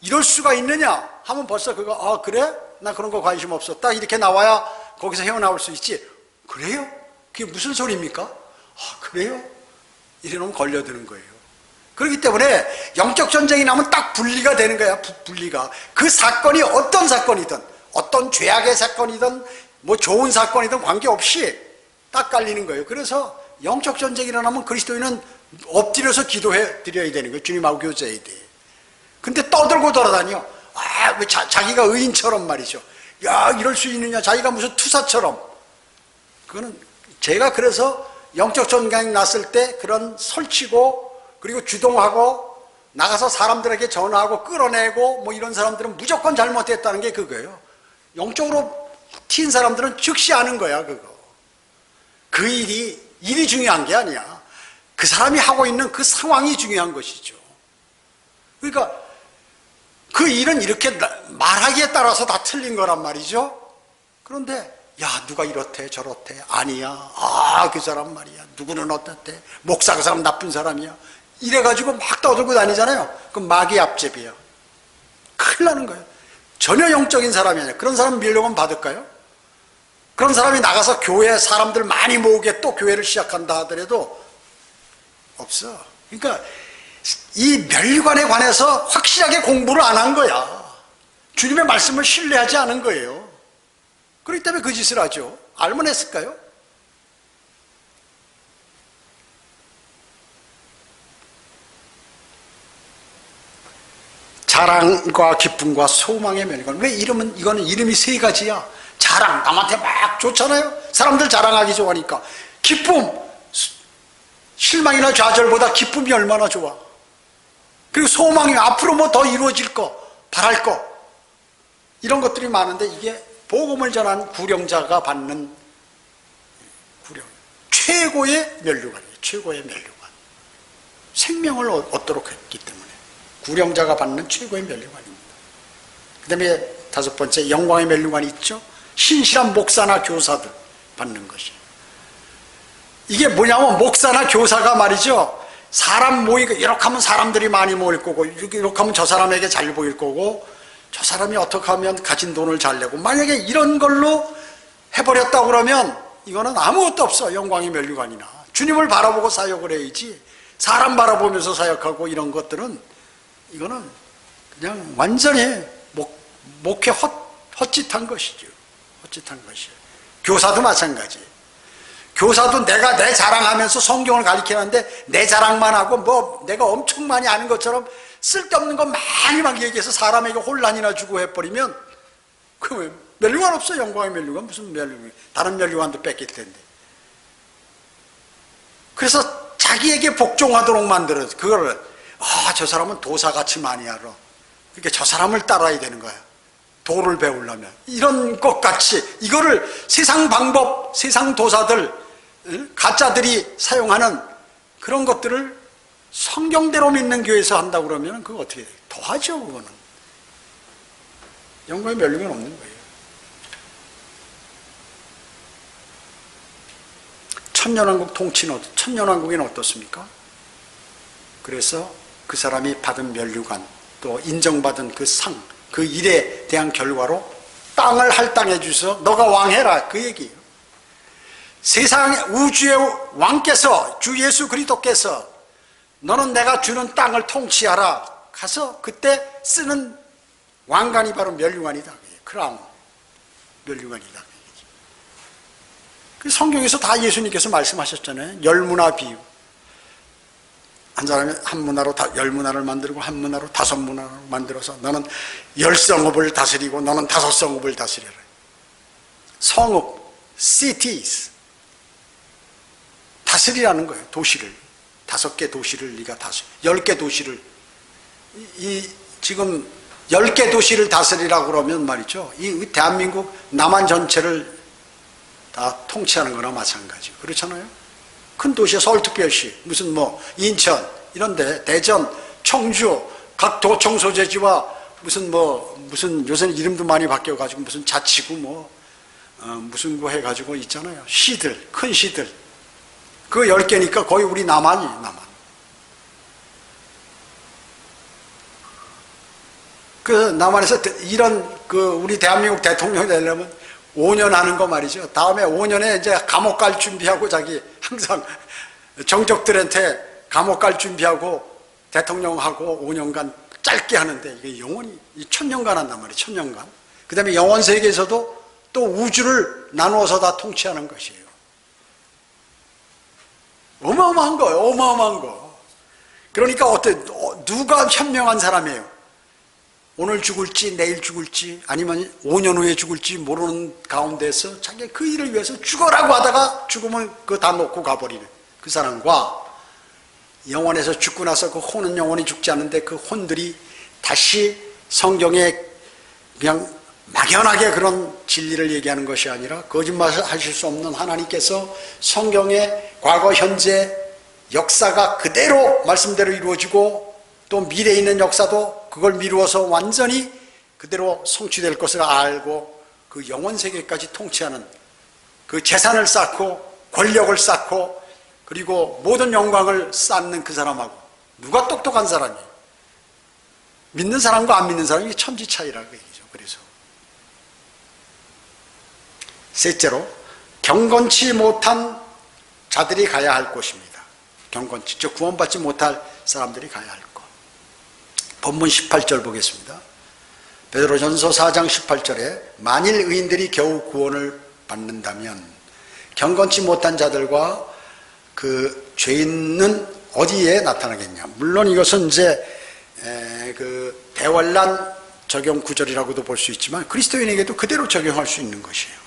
이럴 수가 있느냐? 하면 벌써 그거 아 그래? 나 그런 거 관심 없어. 딱 이렇게 나와야 거기서 헤어나올 수 있지. 그래요? 그게 무슨 소리입니까? 아 그래요? 이래놓으면 걸려드는 거예요. 그렇기 때문에 영적 전쟁이 나면 딱 분리가 되는 거야. 분리가. 그 사건이 어떤 사건이든 어떤 죄악의 사건이든 뭐 좋은 사건이든 관계없이 딱 깔리는 거예요. 그래서 영적 전쟁이 일어나면 그리스도인은 엎드려서 기도해 드려야 되는 거예요. 주님하고 교제해야 돼. 근데 떠들고 돌아다녀. 아, 왜 자기가 의인처럼 말이죠. 야, 이럴 수 있느냐. 자기가 무슨 투사처럼. 그거는 제가 그래서 영적 전쟁이 났을 때 그런 설치고 그리고 주동하고 나가서 사람들에게 전화하고 끌어내고 뭐 이런 사람들은 무조건 잘못했다는 게 그거예요. 영적으로 튄 사람들은 즉시 아는 거야, 그거. 그 일이 중요한 게 아니야. 그 사람이 하고 있는 그 상황이 중요한 것이죠. 그러니까 그 일은 이렇게 말하기에 따라서 다 틀린 거란 말이죠. 그런데 야, 누가 이렇대 저렇대, 아니야, 그 사람 말이야, 누구는 어떻대, 목사 그 사람 나쁜 사람이야, 이래가지고 막 떠들고 다니잖아요. 그럼 마귀 앞제비야. 큰일 나는 거예요. 전혀 영적인 사람이 아니야. 그런 사람 밀려면 받을까요? 그런 사람이 나가서 교회 사람들 많이 모으게 또 교회를 시작한다 하더라도 없어. 그러니까 이 멸류관에 관해서 확실하게 공부를 안 한 거야. 주님의 말씀을 신뢰하지 않은 거예요. 그렇기 때문에 그 짓을 하죠. 알면 했을까요? 자랑과 기쁨과 소망의 멸류관. 왜 이거는 이름이 세 가지야. 자랑, 남한테 막 좋잖아요. 사람들 자랑하기 좋아하니까. 기쁨, 실망이나 좌절보다 기쁨이 얼마나 좋아. 그리고 소망이 앞으로 뭐 더 이루어질 거, 바랄 거, 이런 것들이 많은데 이게 복음을 전한 구령자가 받는 최고의 멸류관이에요. 최고의 멸류관. 생명을 얻도록 했기 때문에 구령자가 받는 최고의 멸류관입니다. 그 다음에 다섯 번째, 영광의 멸류관이 있죠. 신실한 목사나 교사들 받는 것이에요. 이게 뭐냐면 목사나 교사가 말이죠, 사람 모이고 이렇게 하면 사람들이 많이 모일 거고, 이렇게 하면 저 사람에게 잘 보일 거고, 저 사람이 어떻게 하면 가진 돈을 잘 내고, 만약에 이런 걸로 해버렸다고 그러면 이거는 아무것도 없어. 영광의 멸류관이나 주님을 바라보고 사역을 해야지, 사람 바라보면서 사역하고 이런 것들은 이거는 그냥 완전히 목회 헛짓한 것이죠. 헛짓한 것이에요. 교사도 마찬가지예요. 교사도 내가 내 자랑하면서 성경을 가르치는데 내 자랑만 하고 뭐 내가 엄청 많이 아는 것처럼 쓸데없는 거 많이 막 얘기해서 사람에게 혼란이나 주고 해버리면 그 멸류관 없어. 영광의 멸류관. 무슨 멸류관, 다른 멸류관도 뺏길 텐데. 그래서 자기에게 복종하도록 만들어. 그거를 저 사람은 도사같이 많이 알아, 그러니까 저 사람을 따라야 되는 거야, 도를 배우려면. 이런 것 같이 이거를 세상 방법, 세상 도사들, 가짜들이 사용하는 그런 것들을 성경대로 믿는 교회에서 한다고 그러면 그거 어떻게 돼요? 더하죠. 그거는 영광의 멸류관 없는 거예요. 천년왕국 통치는 천년왕국에는 어떻습니까? 그래서 그 사람이 받은 멸류관, 또 인정받은 그 상, 그 일에 대한 결과로 땅을 할당해 주셔서 너가 왕해라, 그 얘기예요. 세상의 우주의 왕께서, 주 예수 그리스도께서 너는 내가 주는 땅을 통치하라 가서 그때 쓰는 왕관이 바로 멸류관이다. 크라운, 멸류관이다. 그 성경에서 다 예수님께서 말씀하셨잖아요. 열문화 비유. 한 사람이 한 문화로 열 문화를 만들고 한 문화로 다섯 문화를 만들어서 너는 열 성읍을 다스리고 너는 다섯 성읍을 다스려라. 성읍, cities, 다스리라는 거예요. 도시를, 5개 도시를 네가 다스려, 10개 도시를, 지금 10개 도시를 다스리라고 그러면 말이죠, 이 대한민국 남한 전체를 다 통치하는 거나 마찬가지. 그렇잖아요. 큰 도시에 서울특별시, 무슨 뭐 인천 이런데, 대전, 청주, 각 도청 소재지와 무슨 요새는 이름도 많이 바뀌어가지고 무슨 자치구 무슨 거 해가지고 있잖아요. 시들, 큰 시들. 그 10개니까 거의 우리 남한이, 남한. 그 남한에서 이런 우리 대한민국 대통령이 되려면 5년 하는 거 말이죠. 다음에 5년에 이제 감옥 갈 준비하고, 자기 항상 정적들한테 감옥 갈 준비하고 대통령하고 5년간 짧게 하는데, 이게 영원히 1000년간 한단 말이에요. 1000년간. 그 다음에 영원 세계에서도 또 우주를 나누어서 다 통치하는 것이에요. 어마어마한 거예요. 어마어마한 거. 그러니까 누가 현명한 사람이에요? 오늘 죽을지 내일 죽을지 아니면 5년 후에 죽을지 모르는 가운데서 자기 그 일을 위해서 죽어라고 하다가 죽으면 그거 다 놓고 가버리는 그 사람과, 영원에서 죽고 나서 그 혼은 영원히 죽지 않는데 그 혼들이 다시 성경에 그냥 막연하게 그런 진리를 얘기하는 것이 아니라, 거짓말 하실 수 없는 하나님께서 성경의 과거 현재 역사가 그대로 말씀대로 이루어지고 또 미래에 있는 역사도 그걸 미루어서 완전히 그대로 성취될 것을 알고 그 영원 세계까지 통치하는 그 재산을 쌓고 권력을 쌓고 그리고 모든 영광을 쌓는 그 사람하고 누가 똑똑한 사람이에요? 믿는 사람과 안 믿는 사람이 천지 차이라고 얘기죠. 그래서 셋째로 경건치 못한 자들이 가야 할 곳입니다. 경건치, 즉 구원받지 못할 사람들이 가야 할 곳. 본문 18절 보겠습니다. 베드로전서 4장 18절에 만일 의인들이 겨우 구원을 받는다면 경건치 못한 자들과 그 죄인은 어디에 나타나겠냐. 물론 이것은 이제 그 대환란 적용 구절이라고도 볼 수 있지만 그리스도인에게도 그대로 적용할 수 있는 것이에요.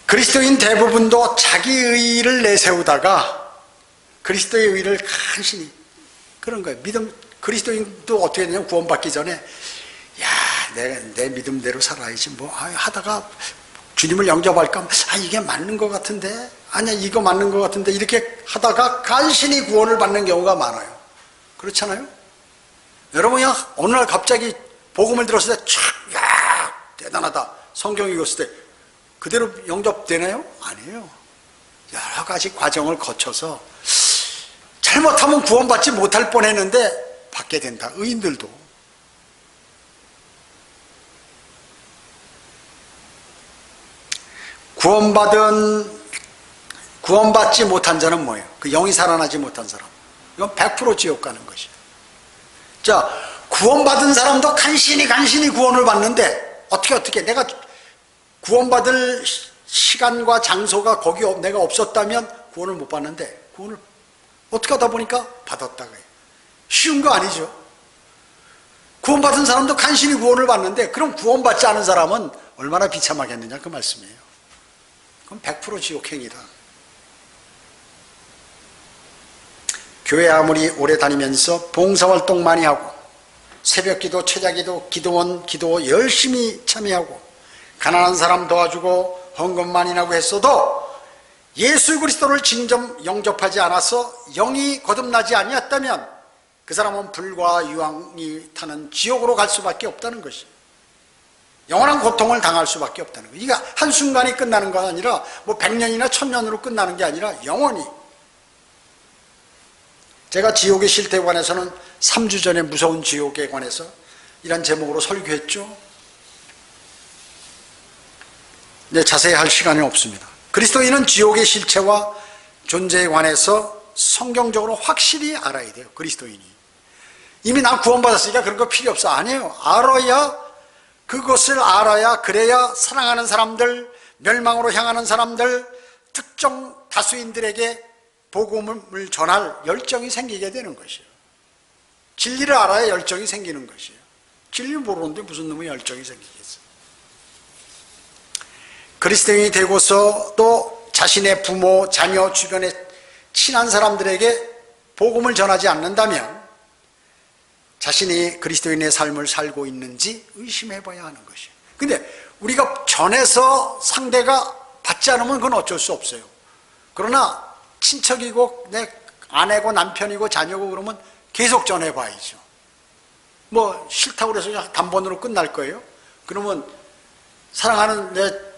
그리스도인 대부분도 자기 의의를 내세우다가 그리스도의 의의를 간신히 그런 거예요. 믿음 그리스도인도 어떻게 되냐면 구원받기 전에 야, 내 믿음대로 살아야지 뭐 하다가 주님을 영접할까? 이게 맞는 것 같은데 아니야 이거 맞는 것 같은데 이렇게 하다가 간신히 구원을 받는 경우가 많아요. 그렇잖아요? 여러분 그냥 어느 날 갑자기 복음을 들었을 때 촥, 야 대단하다 성경 읽었을 때 그대로 영접되나요? 아니에요. 여러 가지 과정을 거쳐서 잘못하면 구원받지 못할 뻔했는데 받게 된다. 의인들도. 구원받지 못한 자는 뭐예요? 그 영이 살아나지 못한 사람. 이건 100% 지옥 가는 것이에요. 자, 구원받은 사람도 간신히 구원을 받는데 어떻게 내가 구원받을 시간과 장소가 거기 내가 없었다면 구원을 못 받는데 구원을 어떻게 하다 보니까 받았다고요. 쉬운 거 아니죠. 구원받은 사람도 간신히 구원을 받는데 그럼 구원받지 않은 사람은 얼마나 비참하겠느냐 그 말씀이에요. 그럼 100% 지옥행이다. 교회 아무리 오래 다니면서 봉사활동 많이 하고 새벽기도, 최자기도, 기도원, 기도 열심히 참여하고 가난한 사람 도와주고 헌금 많이 나고 했어도 예수 그리스도를 진정 영접하지 않아서 영이 거듭나지 아니었다면 그 사람은 불과 유황이 타는 지옥으로 갈 수밖에 없다는 것이 영원한 고통을 당할 수밖에 없다는 거예요. 이게 한순간이 끝나는 거 아니라 뭐 100년이나 1000년으로 끝나는 게 아니라 영원히. 제가 지옥의 실태에 관해서는 3주 전에 무서운 지옥에 관해서 이런 제목으로 설교했죠. 네, 자세히 할 시간이 없습니다. 그리스도인은 지옥의 실체와 존재에 관해서 성경적으로 확실히 알아야 돼요. 그리스도인이. 이미 나 구원받았으니까 그런 거 필요 없어. 아니에요. 그것을 알아야 그래야 사랑하는 사람들, 멸망으로 향하는 사람들, 특정 다수인들에게 복음을 전할 열정이 생기게 되는 것이에요. 진리를 알아야 열정이 생기는 것이에요. 진리 모르는데 무슨 놈의 열정이 생기겠어요. 그리스도인이 되고서 또 자신의 부모, 자녀, 주변의 친한 사람들에게 복음을 전하지 않는다면 자신이 그리스도인의 삶을 살고 있는지 의심해 봐야 하는 것이에요. 근데 우리가 전해서 상대가 받지 않으면 그건 어쩔 수 없어요. 그러나 친척이고 내 아내고 남편이고 자녀고 그러면 계속 전해 봐야죠. 뭐 싫다고 그래서 그냥 단번으로 끝날 거예요? 그러면 사랑하는 내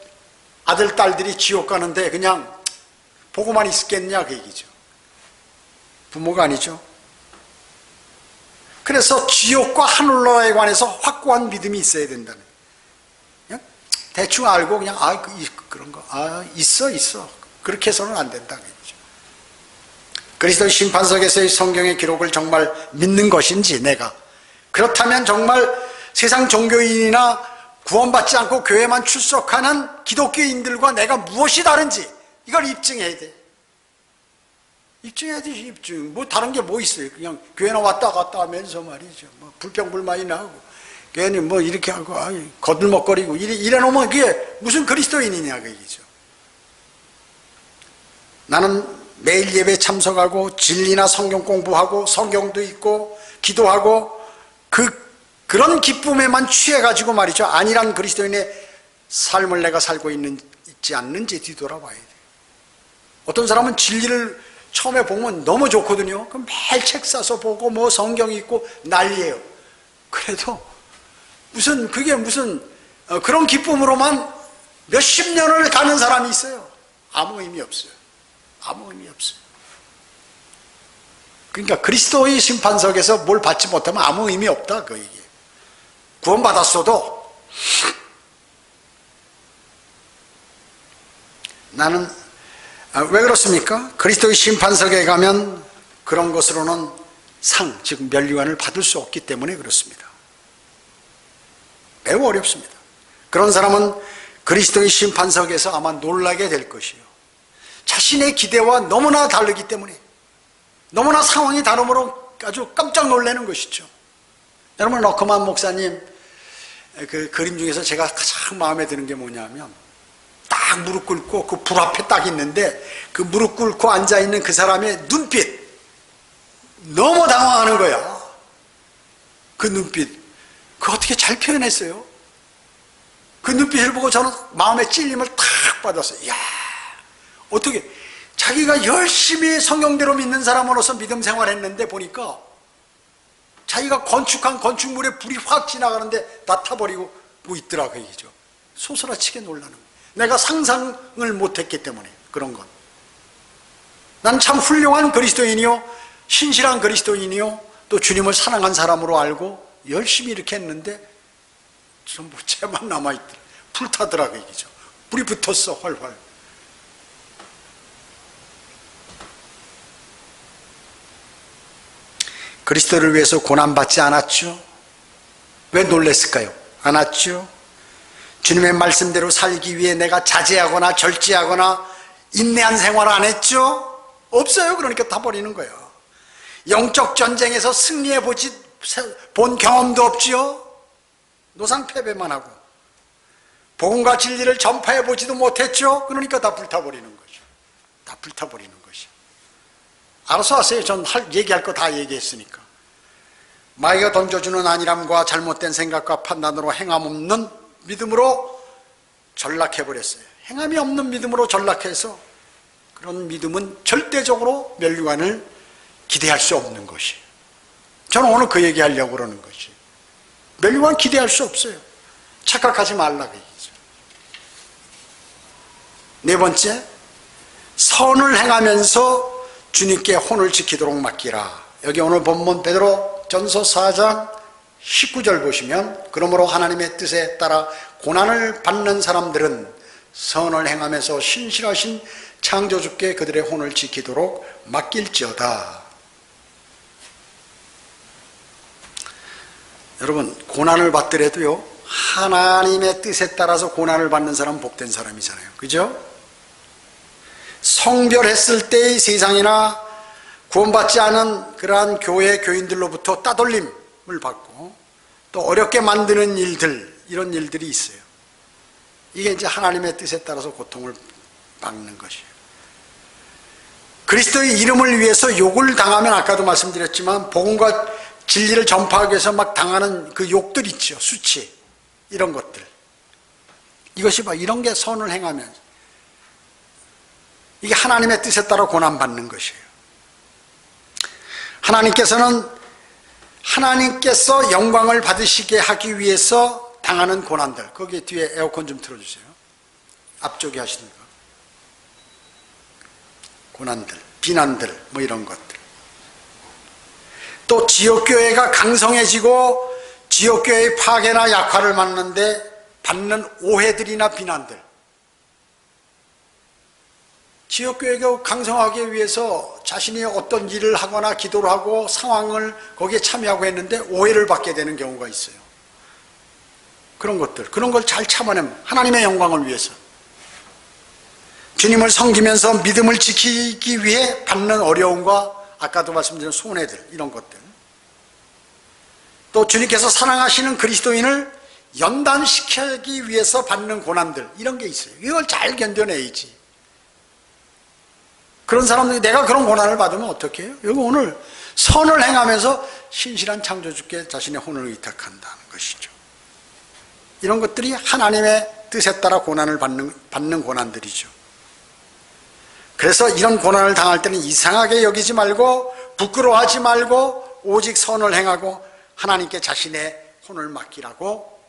아들, 딸들이 지옥 가는데 그냥 보고만 있겠냐 그 얘기죠. 부모가 아니죠. 그래서 지옥과 하늘나라에 관해서 확고한 믿음이 있어야 된다는 거예요. 그냥 대충 알고 그냥 그런 거 있어 그렇게 해서는 안 된다는 거죠. 그리스도 심판석에서의 성경의 기록을 정말 믿는 것인지 내가 그렇다면 정말 세상 종교인이나 구원받지 않고 교회만 출석하는 기독교인들과 내가 무엇이 다른지 이걸 입증해야 돼. 입증해야지. 입증. 뭐 다른 게 뭐 있어요. 그냥 교회나 왔다 갔다 하면서 말이죠. 뭐 불평불만이 나고 괜히 뭐 이렇게 하고 거들먹거리고 이래 놓으면 그게 무슨 그리스도인이냐 그 얘기죠. 나는 매일 예배 참석하고 진리나 성경 공부하고 성경도 읽고 기도하고 그런 기쁨에만 취해가지고 말이죠. 아니란 그리스도인의 삶을 내가 살고 있지 않는지 뒤돌아봐야 돼요. 어떤 사람은 진리를 처음에 보면 너무 좋거든요. 그럼 매일 책 사서 보고 뭐 성경 읽고 난리예요. 그래도 그게 무슨 그런 기쁨으로만 몇십 년을 가는 사람이 있어요. 아무 의미 없어요. 아무 의미 없어요. 그러니까 그리스도의 심판석에서 뭘 받지 못하면 아무 의미 없다 그 얘기예요. 구원받았어도 나는 왜 그렇습니까? 그리스도의 심판석에 가면 그런 것으로는 즉 면류관을 받을 수 없기 때문에 그렇습니다. 매우 어렵습니다. 그런 사람은 그리스도의 심판석에서 아마 놀라게 될 것이요. 자신의 기대와 너무나 다르기 때문에, 너무나 상황이 다름으로 아주 깜짝 놀라는 것이죠. 여러분, 러커만 목사님 그 그림 중에서 제가 가장 마음에 드는 게 뭐냐면, 딱 무릎 꿇고 그 불 앞에 딱 있는데 그 무릎 꿇고 앉아있는 그 사람의 눈빛, 너무 당황하는 거야. 그 눈빛, 그거 어떻게 잘 표현했어요? 그 눈빛을 보고 저는 마음의 찔림을 탁 받았어요. 이야, 어떻게 자기가 열심히 성경대로 믿는 사람으로서 믿음 생활했는데 보니까 자기가 건축한 건축물에 불이 확 지나가는데 다 타버리고 뭐 있더라 그 얘기죠. 소스라치게 놀라는 거예요. 내가 상상을 못했기 때문에 그런 건. 난 참 훌륭한 그리스도인이요, 신실한 그리스도인이요, 또 주님을 사랑한 사람으로 알고 열심히 이렇게 했는데 전부 죄만 남아있더라. 불타더라 그 얘기죠. 불이 붙었어 활활. 그리스도를 위해서 고난받지 않았죠? 왜 놀랬을까요? 않았죠? 주님의 말씀대로 살기 위해 내가 자제하거나 절제하거나 인내한 생활을 안 했죠? 없어요. 그러니까 다 버리는 거예요. 영적 전쟁에서 승리해 본 경험도 없지요? 노상패배만 하고 복음과 진리를 전파해 보지도 못했죠? 그러니까 다 불타버리는 거죠. 다 불타버리는 것이요. 알아서 하세요. 전 얘기할 거 다 얘기했으니까. 마귀가 던져주는 안일함과 잘못된 생각과 판단으로 행함 없는 믿음으로 전락해버렸어요. 행함이 없는 믿음으로 전락해서 그런 믿음은 절대적으로 면류관을 기대할 수 없는 것이에요. 저는 오늘 그 얘기하려고 그러는 것이에요. 면류관 기대할 수 없어요. 착각하지 말라고 얘기죠. 네 번째, 선을 행하면서 주님께 혼을 지키도록 맡기라. 여기 오늘 본문 베드로전서 4장 19절 보시면, 그러므로 하나님의 뜻에 따라 고난을 받는 사람들은 선을 행하면서 신실하신 창조주께 그들의 혼을 지키도록 맡길지어다. 여러분, 고난을 받더라도요, 하나님의 뜻에 따라서 고난을 받는 사람은 복된 사람이잖아요. 그죠? 성별했을 때의 세상이나 구원받지 않은 그러한 교회 교인들로부터 따돌림을 받고 또 어렵게 만드는 일들, 이런 일들이 있어요. 이게 이제 하나님의 뜻에 따라서 고통을 받는 것이에요. 그리스도의 이름을 위해서 욕을 당하면, 아까도 말씀드렸지만 복음과 진리를 전파하기 위해서 막 당하는 그 욕들 있죠. 수치, 이런 것들. 이것이 이런 게 선을 행하면 이게 하나님의 뜻에 따라 고난받는 것이에요. 하나님께서 영광을 받으시게 하기 위해서 당하는 고난들. 거기 뒤에 에어컨 좀 틀어주세요. 앞쪽에 하시는 거. 고난들, 비난들, 뭐 이런 것들. 또 지역교회가 강성해지고 지역교회의 파괴나 약화를 막는데 받는 오해들이나 비난들. 지역교회가 강성하기 위해서 자신이 어떤 일을 하거나 기도를 하고 상황을 거기에 참여하고 했는데 오해를 받게 되는 경우가 있어요. 그런 것들, 그런 걸 잘 참아내면 하나님의 영광을 위해서, 주님을 섬기면서 믿음을 지키기 위해 받는 어려움과 아까도 말씀드린 손해들, 이런 것들, 또 주님께서 사랑하시는 그리스도인을 연단시키기 위해서 받는 고난들, 이런 게 있어요. 이걸 잘 견뎌내야지. 그런 사람들이 내가 그런 고난을 받으면 어떻게 해요? 여기 오늘 선을 행하면서 신실한 창조주께 자신의 혼을 의탁한다는 것이죠. 이런 것들이 하나님의 뜻에 따라 고난을 받는 고난들이죠. 그래서 이런 고난을 당할 때는 이상하게 여기지 말고 부끄러워하지 말고 오직 선을 행하고 하나님께 자신의 혼을 맡기라고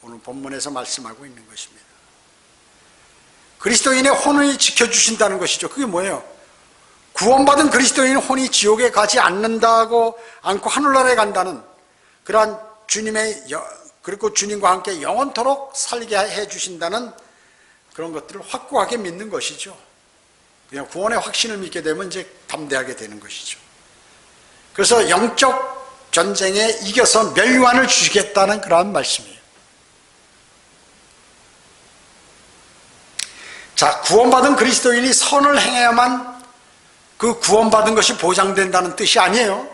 오늘 본문에서 말씀하고 있는 것입니다. 그리스도인의 혼을 지켜주신다는 것이죠. 그게 뭐예요? 구원받은 그리스도인의 혼이 지옥에 가지 않고 하늘나라에 간다는 그러한 그리고 주님과 함께 영원토록 살게 해주신다는 그런 것들을 확고하게 믿는 것이죠. 그냥 구원의 확신을 믿게 되면 이제 담대하게 되는 것이죠. 그래서 영적 전쟁에 이겨서 멸류관을 주시겠다는 그러한 말씀이에요. 자, 구원받은 그리스도인이 선을 행해야만 그 구원받은 것이 보장된다는 뜻이 아니에요.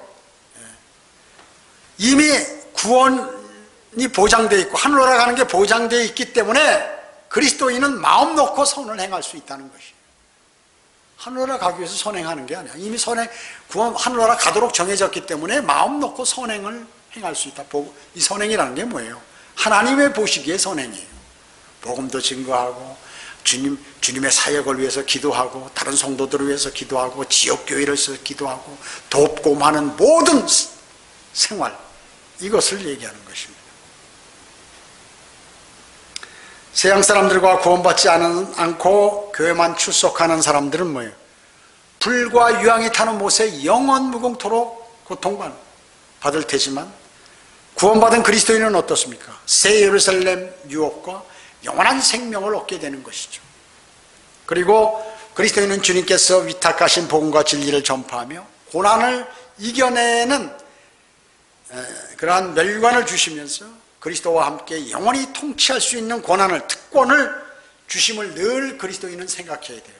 이미 구원이 보장되어 있고 하늘나라 가는 게 보장되어 있기 때문에 그리스도인은 마음 놓고 선을 행할 수 있다는 것이에요. 하늘나라 가기 위해서 선행하는 게 아니야. 이미 하늘나라 가도록 정해졌기 때문에 마음 놓고 선행을 행할 수 있다. 이 선행이라는 게 뭐예요? 하나님의 보시기에 선행이에요. 복음도 증거하고 주님의 사역을 위해서 기도하고 다른 성도들을 위해서 기도하고 지역교회를 위해서 기도하고 돕고 하는 모든 생활, 이것을 얘기하는 것입니다. 세상 사람들과 구원받지 않고 교회만 출석하는 사람들은 뭐예요? 불과 유황이 타는 못에 영원 무궁토록 고통받을 테지만 구원받은 그리스도인은 어떻습니까? 새 예루살렘 유업과 영원한 생명을 얻게 되는 것이죠. 그리고 그리스도인은 주님께서 위탁하신 복음과 진리를 전파하며 고난을 이겨내는 그러한 멸관을 주시면서 그리스도와 함께 영원히 통치할 수 있는 특권을 주심을 늘 그리스도인은 생각해야 돼요.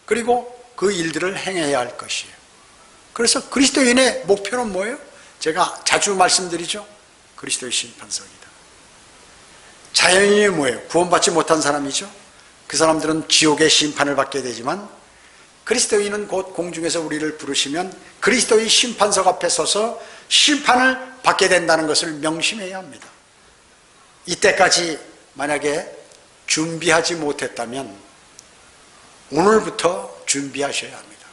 그리고 그 일들을 행해야 할 것이에요. 그래서 그리스도인의 목표는 뭐예요? 제가 자주 말씀드리죠. 그리스도의 심판석이다. 자연인이 뭐예요? 구원받지 못한 사람이죠. 그 사람들은 지옥의 심판을 받게 되지만 그리스도인은 곧 공중에서 우리를 부르시면 그리스도의 심판석 앞에 서서 심판을 받게 된다는 것을 명심해야 합니다. 이때까지 만약에 준비하지 못했다면 오늘부터 준비하셔야 합니다.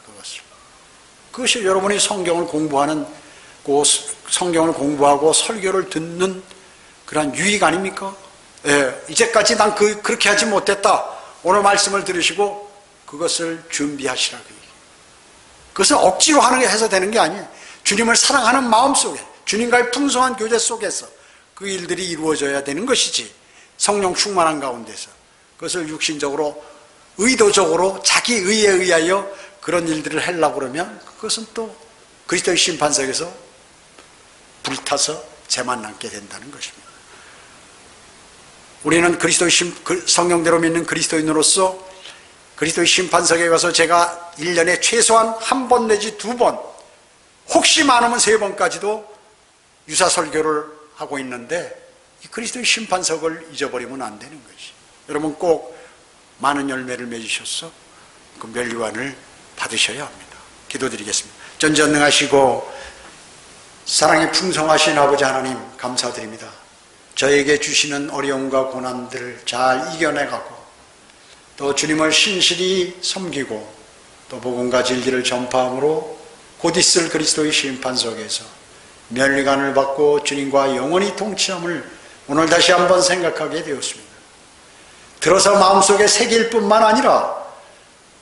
그것이 여러분이 성경을 공부하고 설교를 듣는 그런 유익 아닙니까? 예, 이제까지 난 그렇게 하지 못했다. 오늘 말씀을 들으시고 그것을 준비하시라고. 그것을 억지로 해서 되는 게 아니에요. 주님을 사랑하는 마음 속에, 주님과의 풍성한 교제 속에서 그 일들이 이루어져야 되는 것이지, 성령 충만한 가운데서 그것을 육신적으로 의도적으로 자기 의에 의하여 그런 일들을 하려고 그러면 그것은 또 그리스도의 심판석에서 불타서 재만 남게 된다는 것입니다. 우리는 그리스도의 성령대로 믿는 그리스도인으로서 그리스도의 심판석에 가서 제가 1년에 최소한 1번 내지 2번, 혹시 많으면 3번까지도 유사설교를 하고 있는데 이 그리스도의 심판석을 잊어버리면 안 되는 것이. 여러분 꼭 많은 열매를 맺으셔서 그 멸류관을 받으셔야 합니다. 기도드리겠습니다. 전지전능하시고 사랑이 풍성하신 아버지 하나님, 감사드립니다. 저에게 주시는 어려움과 고난들을 잘 이겨내가고 또 주님을 신실히 섬기고 또 복음과 진리를 전파함으로 곧 있을 그리스도의 심판석에서 멸류관을 받고 주님과 영원히 통치함을 오늘 다시 한번 생각하게 되었습니다. 들어서 마음속에 새길 뿐만 아니라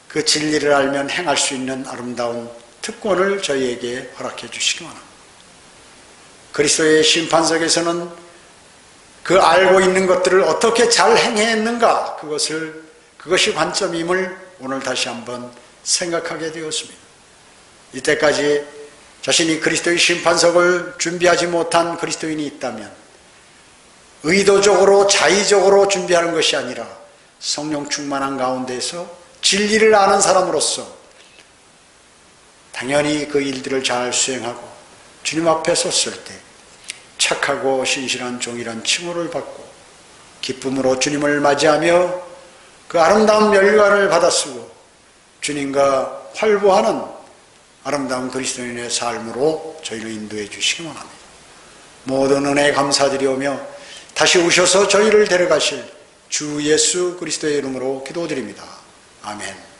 그 진리를 알면 행할 수 있는 아름다운 특권을 저희에게 허락해 주시기 바랍니다. 그리스도의 심판석에서는 그 알고 있는 것들을 어떻게 잘 행했는가, 그것이 관점임을 오늘 다시 한번 생각하게 되었습니다. 이때까지 자신이 그리스도의 심판석을 준비하지 못한 그리스도인이 있다면 의도적으로 자의적으로 준비하는 것이 아니라 성령 충만한 가운데서 진리를 아는 사람으로서 당연히 그 일들을 잘 수행하고 주님 앞에 섰을 때 착하고 신실한 종이란 칭호를 받고 기쁨으로 주님을 맞이하며 그 아름다운 멸류관을 받아쓰고 주님과 활보하는 아름다운 그리스도인의 삶으로 저희를 인도해 주시기 바랍니다. 모든 은혜 감사드리오며 다시 오셔서 저희를 데려가실 주 예수 그리스도의 이름으로 기도드립니다. 아멘.